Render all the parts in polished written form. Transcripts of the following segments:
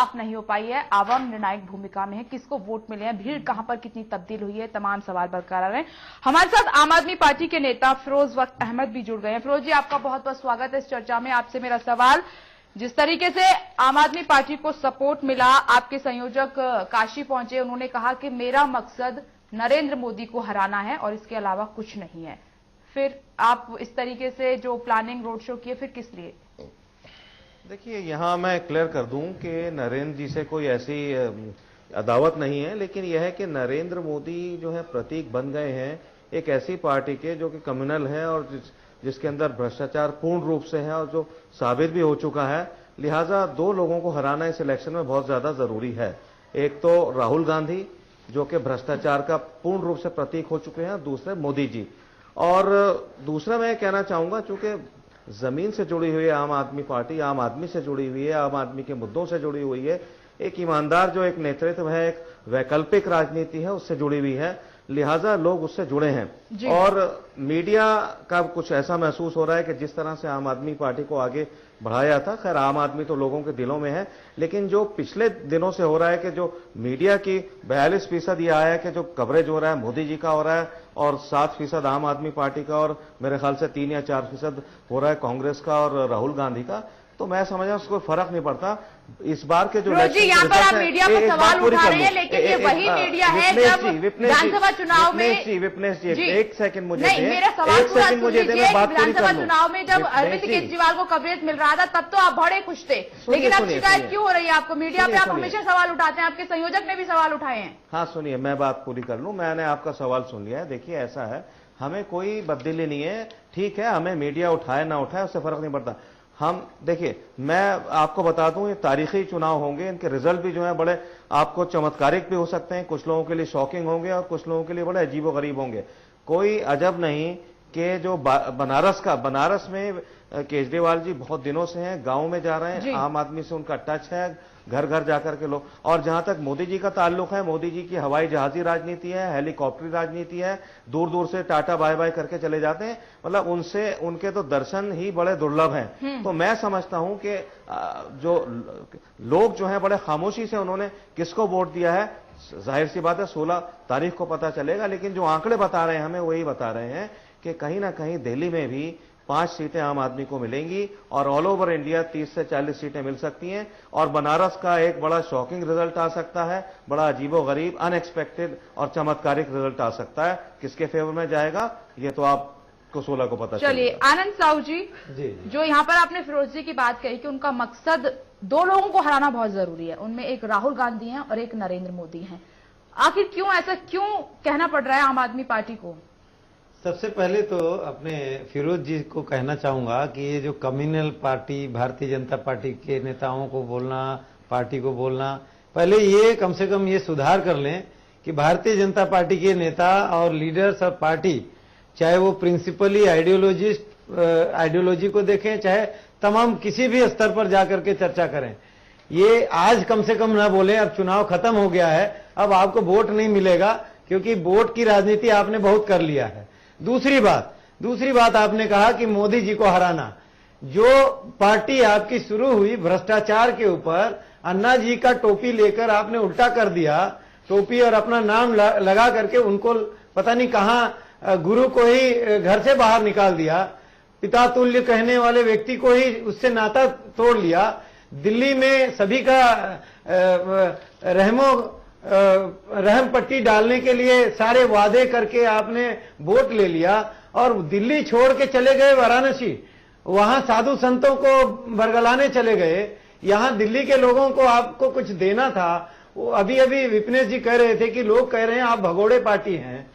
साफ नहीं हो पाई है। आवाम निर्णायक भूमिका में है, किसको वोट मिले हैं, भीड़ कहां पर कितनी तब्दील हुई है, तमाम सवाल बरकरार हैं। हमारे साथ आम आदमी पार्टी के नेता फिरोज वक्त अहमद भी जुड़ गए हैं। फिरोज जी, आपका बहुत बहुत स्वागत है इस चर्चा में। आपसे मेरा सवाल, जिस तरीके से आम आदमी पार्टी को सपोर्ट मिला, आपके संयोजक काशी पहुंचे, उन्होंने कहा कि मेरा मकसद नरेंद्र मोदी को हराना है और इसके अलावा कुछ नहीं है, फिर आप इस तरीके से जो प्लानिंग रोड शो किए, फिर किस लिए? देखिए, यहाँ मैं क्लियर कर दूं कि नरेंद्र जी से कोई ऐसी अदावत नहीं है, लेकिन यह है कि नरेंद्र मोदी जो है प्रतीक बन गए हैं एक ऐसी पार्टी के जो कि कम्युनल है और जिसके अंदर भ्रष्टाचार पूर्ण रूप से है और जो साबित भी हो चुका है। लिहाजा दो लोगों को हराना इस इलेक्शन में बहुत ज्यादा जरूरी है। एक तो राहुल गांधी जो कि भ्रष्टाचार का पूर्ण रूप से प्रतीक हो चुके हैं, दूसरे मोदी जी। और दूसरा मैं कहना चाहूंगा, चूंकि जमीन से जुड़ी हुई है आम आदमी पार्टी, आम आदमी से जुड़ी हुई है, आम आदमी के मुद्दों से जुड़ी हुई है, एक ईमानदार जो एक नेतृत्व है, एक वैकल्पिक राजनीति है, उससे जुड़ी हुई है, लिहाजा लोग उससे जुड़े हैं। और मीडिया का कुछ ऐसा महसूस हो रहा है कि जिस तरह से आम आदमी पार्टी को आगे बढ़ाया था, खैर आम आदमी तो लोगों के दिलों में है, लेकिन जो पिछले दिनों से हो रहा है कि जो मीडिया की 42% यह आया है कि जो कवरेज हो रहा है मोदी जी का हो रहा है और 7% आम आदमी पार्टी का और मेरे ख्याल से 3 या 4% हो रहा है कांग्रेस का और राहुल गांधी का, तो मैं समझा उसको फर्क नहीं पड़ता। इस बार के जो जी, यहाँ पर आप मीडिया पर सवाल उठा रहे हैं, लेकिन ये वही मीडिया है जब विधानसभा चुनाव में विपनेश जी एक सेकंड मुझे नहीं, मेरा सवाल एक सेकंड मुझे विधानसभा चुनाव में जब अरविंद केजरीवाल को कवरेज मिल रहा था तब तो आप बड़े खुश थे, लेकिन अब शिकायत क्यों हो रही है आपको? मीडिया पे आप हमेशा सवाल उठाते हैं, आपके संयोजक ने भी सवाल उठाए हैं। हाँ सुनिए, मैं बात पूरी कर लूं। मैंने आपका सवाल सुन लिया है। देखिए, ऐसा है, हमें कोई बददिली नहीं है, ठीक है, हमें मीडिया उठाए ना उठाए उससे फर्क नहीं पड़ता। हम देखिए, मैं आपको बता दूं, ये तारीखी चुनाव होंगे, इनके रिजल्ट भी जो है बड़े आपको चमत्कारिक भी हो सकते हैं, कुछ लोगों के लिए शॉकिंग होंगे और कुछ लोगों के लिए बड़े अजीबोगरीब होंगे। कोई अजब नहीं कि जो बनारस में केजरीवाल जी बहुत दिनों से हैं, गांव में जा रहे हैं, आम आदमी से उनका टच है, घर घर जाकर के लोग। और जहां तक मोदी जी का ताल्लुक है, मोदी जी की हवाई जहाजी राजनीति है, हेलीकॉप्टरी राजनीति है, दूर दूर से टाटा बाय बाय करके चले जाते हैं, मतलब उनसे उनके तो दर्शन ही बड़े दुर्लभ हैं। तो मैं समझता हूं कि जो लोग जो हैं बड़े खामोशी से उन्होंने किसको वोट दिया है, जाहिर सी बात है 16 तारीख को पता चलेगा, लेकिन जो आंकड़े बता रहे हैं हमें वही बता रहे हैं कि कहीं ना कहीं दिल्ली में भी 5 सीटें आम आदमी को मिलेंगी और ऑल ओवर इंडिया 30 से 40 सीटें मिल सकती हैं। और बनारस का एक बड़ा शॉकिंग रिजल्ट आ सकता है, बड़ा अजीबोगरीब, अनएक्सपेक्टेड और चमत्कारिक रिजल्ट आ सकता है। किसके फेवर में जाएगा ये तो आपको 16 को पता चलेगा। चलिए, आनंद साहू जी, जो यहाँ पर आपने फिरोज जी की बात कही कि उनका मकसद दो लोगों को हराना बहुत जरूरी है, उनमें एक राहुल गांधी है और एक नरेंद्र मोदी है, आखिर क्यों ऐसा क्यों कहना पड़ रहा है आम आदमी पार्टी को? सबसे पहले तो अपने फिरोज जी को कहना चाहूंगा कि ये जो communal party, Bharatiya Janata party के नेताओं को बोलना, पार्टी को बोलना, पहले ये कम से कम ये सुधार कर लें कि भारतीय जनता पार्टी के नेता और लीडर्स और पार्टी, चाहे वो प्रिंसिपली आइडियोलॉजी को देखें, चाहे तमाम किसी भी स्तर पर जाकर के चर्चा करें, ये आज कम से कम ना बोले अब चुनाव खत्म हो गया है, अब आपको वोट नहीं मिलेगा, क्योंकि वोट की राजनीति आपने बहुत कर लिया है। दूसरी बात आपने कहा कि मोदी जी को हराना, जो पार्टी आपकी शुरू हुई भ्रष्टाचार के ऊपर, अन्ना जी का टोपी लेकर आपने उल्टा कर दिया, टोपी और अपना नाम लगा करके उनको पता नहीं कहां गुरु को ही घर से बाहर निकाल दिया, पिता तुल्य कहने वाले व्यक्ति को ही उससे नाता तोड़ लिया, दिल्ली में सभी का रहम पट्टी डालने के लिए सारे वादे करके आपने वोट ले लिया और दिल्ली छोड़ के चले गए वाराणसी, वहां साधु संतों को बरगलाने चले गए। यहां दिल्ली के लोगों को आपको कुछ देना था। अभी विपनेश जी कह रहे थे कि लोग कह रहे हैं आप भगोड़े पार्टी हैं।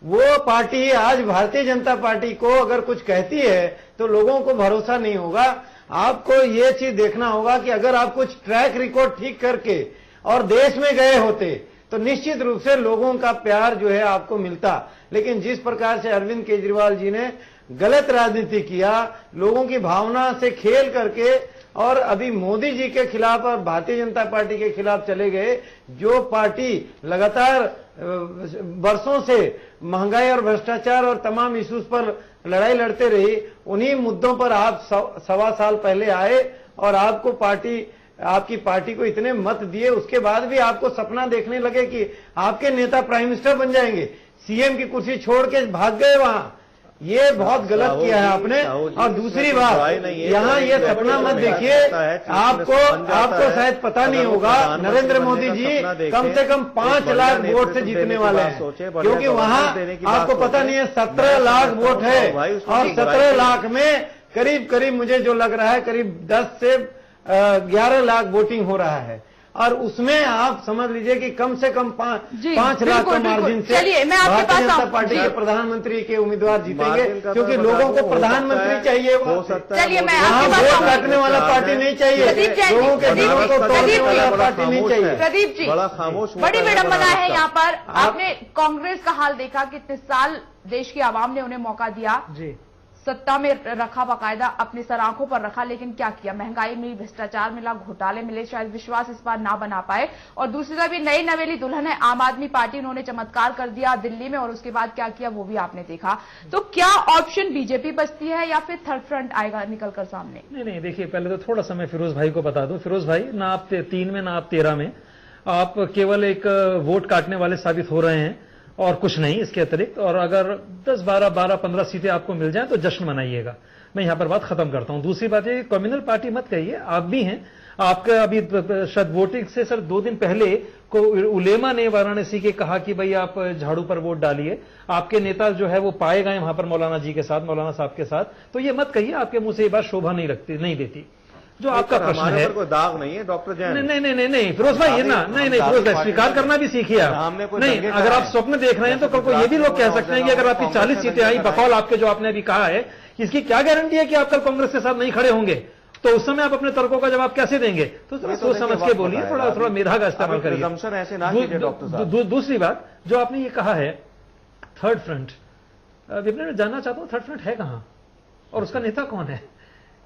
वो पार्टी आज भारतीय जनता पार्टी को अगर कुछ कहती है तो लोगों को भरोसा नहीं होगा। आपको ये चीज देखना होगा कि अगर आप कुछ ट्रैक रिकॉर्ड ठीक करके और देश में गए होते तो निश्चित रूप से लोगों का प्यार जो है आपको मिलता। लेकिन जिस प्रकार से अरविंद केजरीवाल जी ने गलत राजनीति किया, लोगों की भावना से खेल करके, और अभी मोदी जी के खिलाफ और भारतीय जनता पार्टी के खिलाफ चले गए, जो पार्टी लगातार वर्षों से महंगाई और भ्रष्टाचार और तमाम इश्यूज पर लड़ाई लड़ते रही, उन्हीं मुद्दों पर आप 1.25 साल पहले आए और आपको पार्टी आपकी पार्टी को इतने मत दिए, उसके बाद भी आपको सपना देखने लगे कि आपके नेता प्राइम मिनिस्टर बन जाएंगे, सीएम की कुर्सी छोड़ के भाग गए वहां। ये बहुत गलत किया है आपने। और दूसरी बात, यहाँ ये सपना मत देखिए, आपको शायद पता नहीं होगा, नरेंद्र मोदी जी कम से कम 5 लाख वोट से जीतने वाले हैं, क्योंकि वहां आपको पता नहीं है 17 लाख वोट है, और 17 लाख में करीब करीब मुझे जो लग रहा है करीब 10 से 11 लाख वोटिंग हो रहा है, और उसमें आप समझ लीजिए कि कम से कम 5 लाख का मार्जिन से भारतीय जनता पार्टी के प्रधानमंत्री के उम्मीदवार जीतेंगे, क्योंकि लोगों को प्रधानमंत्री चाहिए। चलिए, मैं वहाँ वोट काटने वाला पार्टी नहीं चाहिए, लोगों के दिलों को तोड़ने वाला पार्टी नहीं चाहिए। प्रदीप जी, बड़ा खामोश, बड़ी विडंबना है यहाँ पर। आपने कांग्रेस का हाल देखा, कितने साल देश की आवाम ने उन्हें मौका दिया, सत्ता में रखा, बाकायदा अपनी सर आंखों पर रखा, लेकिन क्या किया? महंगाई मिली, भ्रष्टाचार मिला, घोटाले मिले, शायद विश्वास इस बार ना बना पाए। और दूसरी तरफ भी नई नवेली दुल्हन है आम आदमी पार्टी, उन्होंने चमत्कार कर दिया दिल्ली में, और उसके बाद क्या किया वो भी आपने देखा। तो क्या ऑप्शन बीजेपी बचती है या फिर थर्ड फ्रंट आएगा निकलकर सामने? नहीं, देखिए, पहले तो थोड़ा सा मैं फिरोज भाई को बता दूं। फिरोज भाई, ना आप 3 में ना आप 13 में, आप केवल एक वोट काटने वाले साबित हो रहे हैं और कुछ नहीं इसके अतिरिक्त। और अगर 10, 12, 15 सीटें आपको मिल जाएं तो जश्न मनाइएगा। मैं यहां पर बात खत्म करता हूं। दूसरी बात ये, कम्युनल पार्टी मत कहिए, आप भी हैं। आपका अभी शायद वोटिंग से सर 2 दिन पहले को उलेमा ने वाराणसी के कहा कि भाई आप झाड़ू पर वोट डालिए। आपके नेता जो है वो पाए गए वहां पर मौलाना जी के साथ, मौलाना साहब के साथ। तो ये मत कहिए, आपके मुंह से ये बात शोभा नहीं देती। जो आपका प्रश्न है, कोई दाग नहीं है डॉक्टर जैन। नहीं फिरोज भाई, ये ना, नहीं फिरोज भाई, स्वीकार करना भी सीखिए आप। नहीं, अगर आप स्वप्न देख रहे हैं तो कल को ये भी लोग कह सकते हैं कि अगर आपकी 40 सीटें आई बकौल आपके, जो आपने अभी कहा है, इसकी क्या गारंटी है कि आप कल कांग्रेस के साथ नहीं खड़े होंगे? तो उस समय आप अपने तर्कों का जवाब कैसे देंगे? तो सोच समझ के बोलिए, थोड़ा मेधा का इस्तेमाल करिए। दूसरी बात जो आपने ये कहा है थर्ड फ्रंट, विपिन, जानना चाहता हूं थर्ड फ्रंट है कहां और उसका नेता कौन है?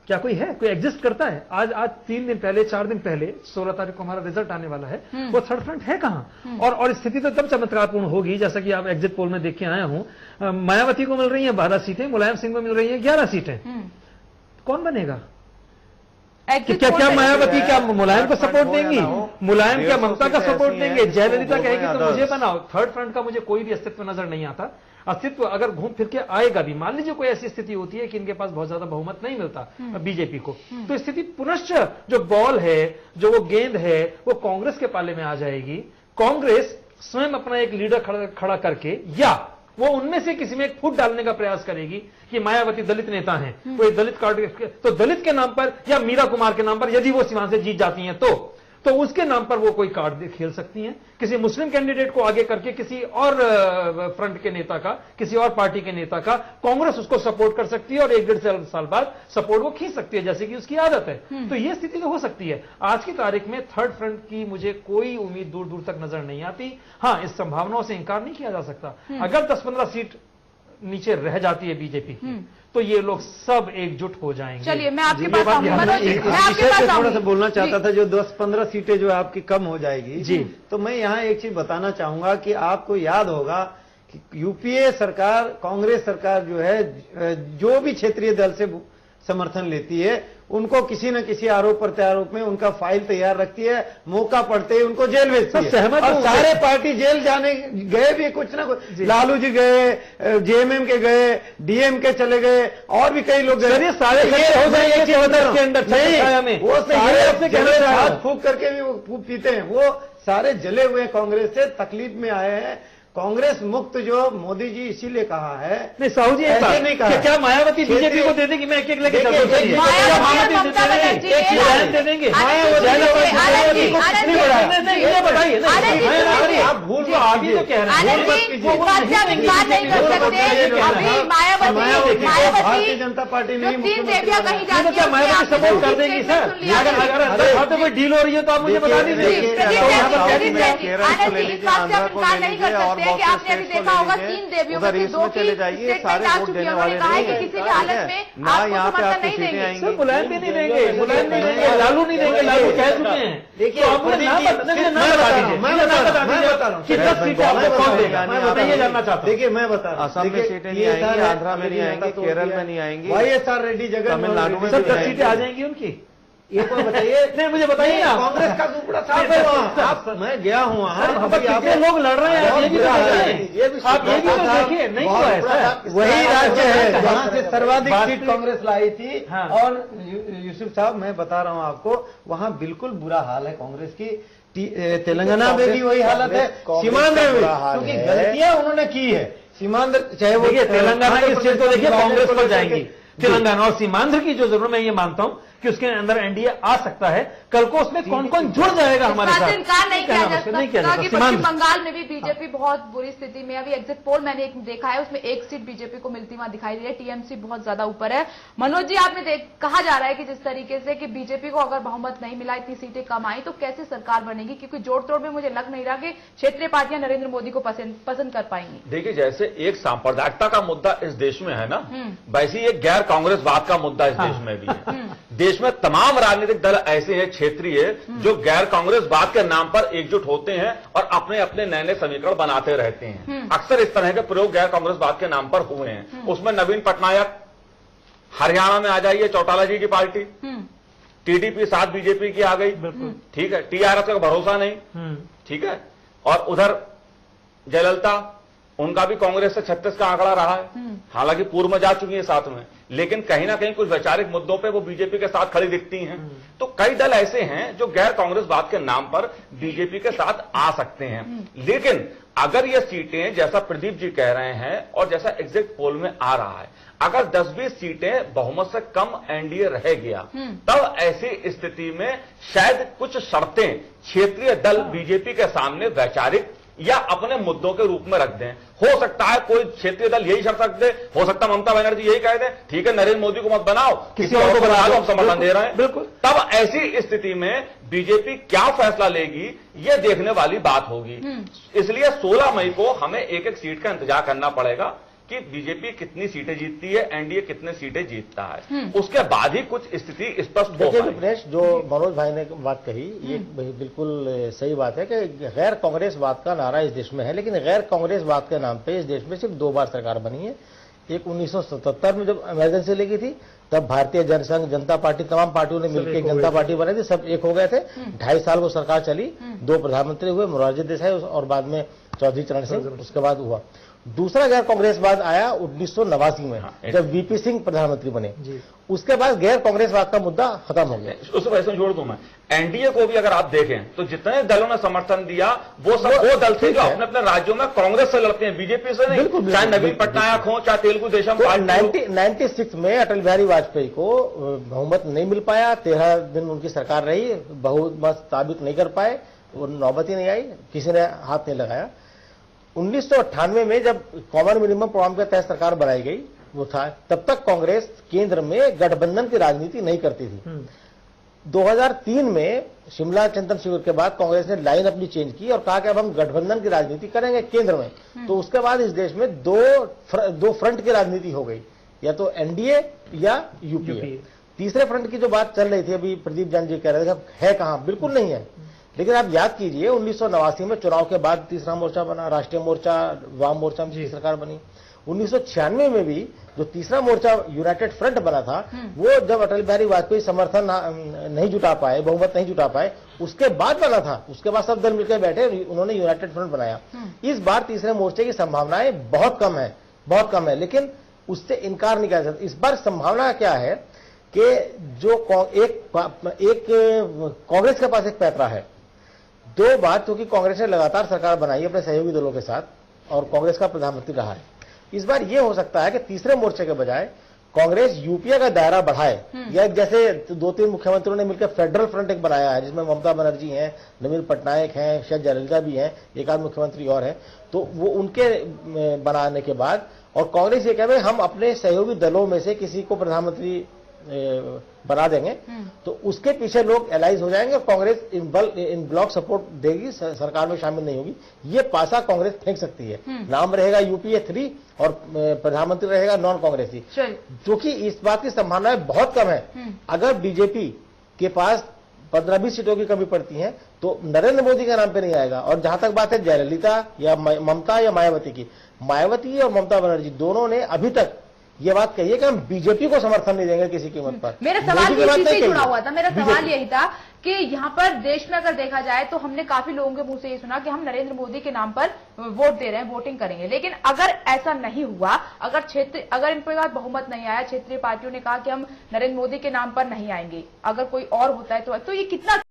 क्या कोई है, कोई एग्जिस्ट करता है? आज 3 दिन पहले, 4 दिन पहले, 16 तारीख को हमारा रिजल्ट आने वाला है, वो थर्ड फ्रंट है कहां? और स्थिति तो तब चमत्कारपूर्ण होगी, जैसा कि आप एग्जिट पोल में देख के आया हूं। मायावती को मिल रही है 12 सीटें, मुलायम सिंह को मिल रही है 11 सीटें। कौन बनेगा? क्या मायावती क्या मुलायम को सपोर्ट देंगी? मुलायम क्या ममता का सपोर्ट देंगे? जयललिता कहेगी तो मुझे बनाओ। थर्ड फ्रंट का मुझे कोई भी अस्तित्व नजर नहीं आता। अस्तित्व अगर घूम फिर के आएगा भी, मान लीजिए कोई ऐसी स्थिति होती है कि इनके पास बहुत ज्यादा बहुमत नहीं मिलता बीजेपी को, तो स्थिति पुनश्च जो बॉल है, जो वो गेंद है, वो कांग्रेस के पाले में आ जाएगी। कांग्रेस स्वयं अपना एक लीडर खड़ा करके, या वो उनमें से किसी में एक फुट डालने का प्रयास करेगी कि मायावती दलित नेता हैं, कोई दलित कार्ड, तो दलित के नाम पर या मीरा कुमार के नाम पर यदि वो सीमा से जीत जाती हैं तो उसके नाम पर वो कोई कार्ड खेल सकती हैं। किसी मुस्लिम कैंडिडेट को आगे करके किसी और फ्रंट के नेता का, किसी और पार्टी के नेता का कांग्रेस उसको सपोर्ट कर सकती है और 1-1.5 साल बाद सपोर्ट वो खींच सकती है, जैसे कि उसकी आदत है। तो ये स्थिति तो हो सकती है। आज की तारीख में थर्ड फ्रंट की मुझे कोई उम्मीद दूर दूर तक नजर नहीं आती। हाँ, इस संभावनाओं से इंकार नहीं किया जा सकता। अगर 10-15 सीट नीचे रह जाती है बीजेपी की, तो ये लोग सब एकजुट हो जाएंगे। चलिए, मैं आपके पास थोड़ा सा बोलना चाहता था, जो 10-15 सीटें जो आपकी कम हो जाएगी जी, तो मैं यहाँ एक चीज बताना चाहूंगा कि आपको याद होगा कि यूपीए सरकार, कांग्रेस सरकार जो है, जो भी क्षेत्रीय दल से समर्थन लेती है, उनको किसी न किसी आरोप प्रत्यारोप में उनका फाइल तैयार रखती है, मौका पड़ते ही उनको जेल भेजती है। सहमत और सारे पार्टी जेल जाने गए भी, कुछ ना कुछ, लालू जी गए, जेएमएम के गए, डीएम के चले गए, और भी कई लोग गए। सारे हो जाएंगे वो सारे हाथ फूक करके भी वो पीते हैं। वो सारे जले हुए कांग्रेस से तकलीफ में आए हैं। कांग्रेस मुक्त जो मोदी जी इसीलिए कहा है। नहीं साहू जी, ऐसे नहीं कहा। क्या मायावती बीजेपी को दे देंगी? मैं एक लेके चलता हूं। बताइए, आप भूल को आप ही तो कह रहे हैं। भारतीय जनता पार्टी नहीं, क्या मायावती सपोर्ट कर देंगी? सर, अगर कोई डील हो रही है तो आप मुझे बता दीजिए। कि आपने अभी देखा होगा 3 देवियों में से 2 की स्टेटमेंट आ चुकी है। उन्होंने कहा है कि किसी भी हालत में आपको समर्थन नहीं देंगे। सर, मुलायम भी नहीं देंगे, मुलायम नहीं देंगे, लालू नहीं देंगे, लालू कह चुके हैं। देखिए, आप मुझे ना बता दीजिए कि 10 सीटें आपको कौन देगा, मैं बताइए, जानना चाहता हूँ। देखिए, मैं बता रहा हूँ, असम में सीटें नहीं आएंगी, आंध्रा में नहीं आएंगी, केरल में नहीं आएंगी, YSR रेड्डी जगह तमिलनाडु में 10 सीटें आ जाएंगी उनकी। एक बार बताइए। नहीं, मुझे बताइए ना, कांग्रेस का दुबड़ा साफ है वहाँ। मैं गया हूँ वहाँ, कितने लोग लड़ रहे हैं, आप ये भी तो देखिए। नहीं हुआ ऐसा, वही राज्य है जहाँ से सर्वाधिक सीट कांग्रेस लाई थी। और यूसुफ साहब, मैं बता रहा हूँ आपको, वहाँ बिल्कुल बुरा हाल है कांग्रेस की। तेलंगाना में भी वही हालत है, सीमांध्र में भी, क्योंकि गलतियां उन्होंने की है। सीमांध्र चाहे वो तेलंगाना की सीट तो देखिए कांग्रेस पर जाएंगी, तेलंगाना और सीमांध्र की जो जरूर मैं ये मानता हूं कि उसके अंदर एनडीए आ सकता है। कल को उसमें कौन कौन जुड़ जाएगा हमारे साथ, इनकार नहीं किया जा सकता कि पश्चिम सीमांध्र बंगाल में भी बीजेपी बहुत बुरी स्थिति में है। अभी एग्जिट पोल मैंने एक देखा है, उसमें एक सीट बीजेपी को मिलती वहां दिखाई दे रही है, टीएमसी बहुत ज्यादा ऊपर है। मनोज जी, आपने कहा जा रहा है कि जिस तरीके से कि बीजेपी को अगर बहुमत नहीं मिला, इतनी सीटें कम आई, तो कैसे सरकार बनेगी, क्योंकि जोड़ तोड़ में मुझे लग नहीं रहा कि क्षेत्रीय पार्टियां नरेंद्र मोदी को पसंद कर पाएंगी। देखिए, जैसे एक सांप्रदायिकता का मुद्दा इस देश में है ना, वैसे ही एक गैर कांग्रेसवाद का मुद्दा इस देश में भी है। देश में तमाम राजनीतिक दल ऐसे हैं क्षेत्रीय जो गैर कांग्रेसवाद के नाम पर एकजुट होते हैं और अपने अपने नए नए समीकरण बनाते रहते हैं। अक्सर इस तरह के प्रयोग गैर कांग्रेसवाद के नाम पर हुए हैं। उसमें नवीन पटनायक, हरियाणा में आ जाइए चौटाला जी की पार्टी, टीडीपी साथ बीजेपी की आ गई, ठीक है, टीआरएस का भरोसा नहीं, ठीक है, और उधर जयललिता, उनका भी कांग्रेस से 36 का आंकड़ा रहा है, हालांकि पूर्व में जा चुकी है साथ में, लेकिन कहीं ना कहीं कुछ वैचारिक मुद्दों पे वो बीजेपी के साथ खड़ी दिखती हैं। तो कई दल ऐसे हैं जो गैर कांग्रेसवाद के नाम पर बीजेपी के साथ आ सकते हैं। लेकिन अगर ये सीटें, जैसा प्रदीप जी कह रहे हैं और जैसा एग्जिट पोल में आ रहा है, अगर 10-20 सीटें बहुमत से कम एनडीए रह गया, तब ऐसी स्थिति में शायद कुछ शर्तें क्षेत्रीय दल बीजेपी के सामने वैचारिक या अपने मुद्दों के रूप में रख दें। हो सकता है कोई क्षेत्रीय दल यही शर्त रख दे, हो सकता है ममता बनर्जी यही कह दे, ठीक है, नरेंद्र मोदी को मत बनाओ, किसी और को बना लो, हम समर्थन दे रहे हैं। बिल्कुल। तब ऐसी स्थिति में बीजेपी क्या फैसला लेगी, ये देखने वाली बात होगी। इसलिए 16 मई को हमें एक एक सीट का इंतजार करना पड़ेगा कि बीजेपी कितनी सीटें जीतती है, एनडीए कितने सीटें जीतता है, उसके बाद ही कुछ स्थिति स्पष्ट हो देखिए पाएगी। विपनेश, जो मनोज भाई ने बात कही ये बिल्कुल सही बात है कि गैर कांग्रेसवाद का नारा इस देश में है, लेकिन गैर कांग्रेसवाद के नाम पे इस देश में सिर्फ 2 बार सरकार बनी है। एक 1977 में जब इमरजेंसी लगी थी, तब भारतीय जनसंघ, जनता पार्टी, तमाम पार्टियों ने मिलकर जनता पार्टी बनाई थी, सब एक हो गए थे। 2.5 साल वो सरकार चली, 2 प्रधानमंत्री हुए, मोरारजी देसाई और बाद में चौधरी चरण सिंह, उसके बाद हुआ। दूसरा गैर कांग्रेसवाद आया 1989 में, जब वीपी सिंह प्रधानमंत्री बने। उसके बाद गैर कांग्रेसवाद का मुद्दा खत्म हो गया। उसको वैसे जोड़ दूं मैं, एनडीए को भी अगर आप देखें तो जितने दलों ने समर्थन दिया वो सब वो दल थे जो अपने अपने राज्यों में कांग्रेस से लड़ते हैं, बीजेपी से नहीं। चाहे नवीन पटनायक हो, चाहे तेलुगु देशम पार्टी। 96 में अटल बिहारी वाजपेयी को बहुमत नहीं मिल पाया, 13 दिन उनकी सरकार रही, बहुमत साबित नहीं कर पाए, वो नौबत ही नहीं आई, किसी ने हाथ नहीं लगाया। 1998 में जब कॉमन मिनिमम प्रोग्राम के तहत सरकार बनाई गई, वो था, तब तक कांग्रेस केंद्र में गठबंधन की राजनीति नहीं करती थी। 2003 में शिमला चिंतन शिविर के बाद कांग्रेस ने लाइन अपनी चेंज की और कहा कि अब हम गठबंधन की राजनीति करेंगे केंद्र में। तो उसके बाद इस देश में दो फ्रंट की राजनीति हो गई, या तो एनडीए या यूपीए। तीसरे फ्रंट की जो बात चल रही थी, अभी प्रदीप जान जी कह रहे थे, है कहां? बिल्कुल नहीं है। लेकिन आप याद कीजिए 1989 में चुनाव के बाद तीसरा मोर्चा बना, राष्ट्रीय मोर्चा, वाम मोर्चा में सरकार बनी। 1996 में भी जो तीसरा मोर्चा यूनाइटेड फ्रंट बना था, वो जब अटल बिहारी वाजपेयी समर्थन नहीं जुटा पाए, बहुमत नहीं जुटा पाए, उसके बाद बना था। उसके बाद सब दल मिलकर बैठे, उन्होंने यूनाइटेड फ्रंट बनाया। इस बार तीसरे मोर्चे की संभावनाएं बहुत कम है, बहुत कम है, लेकिन उससे इनकार नहीं किया जा सकता। इस बार संभावना क्या है कि जो एक कांग्रेस के पास एक पैतरा है, 2 बार, क्योंकि कांग्रेस ने लगातार सरकार बनाई अपने सहयोगी दलों के साथ और कांग्रेस का प्रधानमंत्री रहा है। इस बार यह हो सकता है कि तीसरे मोर्चे के बजाय कांग्रेस यूपीए का दायरा बढ़ाए, या जैसे 2-3 मुख्यमंत्रियों ने मिलकर फेडरल फ्रंट एक बनाया है, जिसमें ममता बनर्जी हैं, नवीन पटनायक हैं, शायद जयललिता भी हैं, एक आध मुख्यमंत्री और हैं। तो वो उनके बनाने के बाद, और कांग्रेस ये कहे भाई हम अपने सहयोगी दलों में से किसी को प्रधानमंत्री बना देंगे, तो उसके पीछे लोग एलाइज हो जाएंगे और कांग्रेस इन ब्लॉक सपोर्ट देगी, सरकार में शामिल नहीं होगी। ये पासा कांग्रेस फेंक सकती है। नाम रहेगा यूपीए 3 और प्रधानमंत्री रहेगा नॉन कांग्रेसी, क्योंकि इस बात की संभावनाएं बहुत कम है। अगर बीजेपी के पास 15-20 सीटों की कमी पड़ती है तो नरेंद्र मोदी का नाम पे नहीं आएगा। और जहां तक बात है जयललिता या ममता या मायावती की, मायावती और ममता बनर्जी दोनों ने अभी तक ये बात कहिए कि हम बीजेपी को समर्थन नहीं देंगे किसी कीमत पर। मेरा सवाल मोदी की ये बात इसी नहीं से जुड़ा कहिए। हुआ था। मेरा सवाल बीजेपी। यही था कि यहाँ पर देश में अगर देखा जाए तो हमने काफी लोगों के मुंह से ये सुना कि हम नरेंद्र मोदी के नाम पर वोट दे रहे हैं, वोटिंग करेंगे, लेकिन अगर ऐसा नहीं हुआ, अगर इन पर बहुमत नहीं आया, क्षेत्रीय पार्टियों ने कहा कि हम नरेंद्र मोदी के नाम पर नहीं आएंगे, अगर कोई और होता है तो ये कितना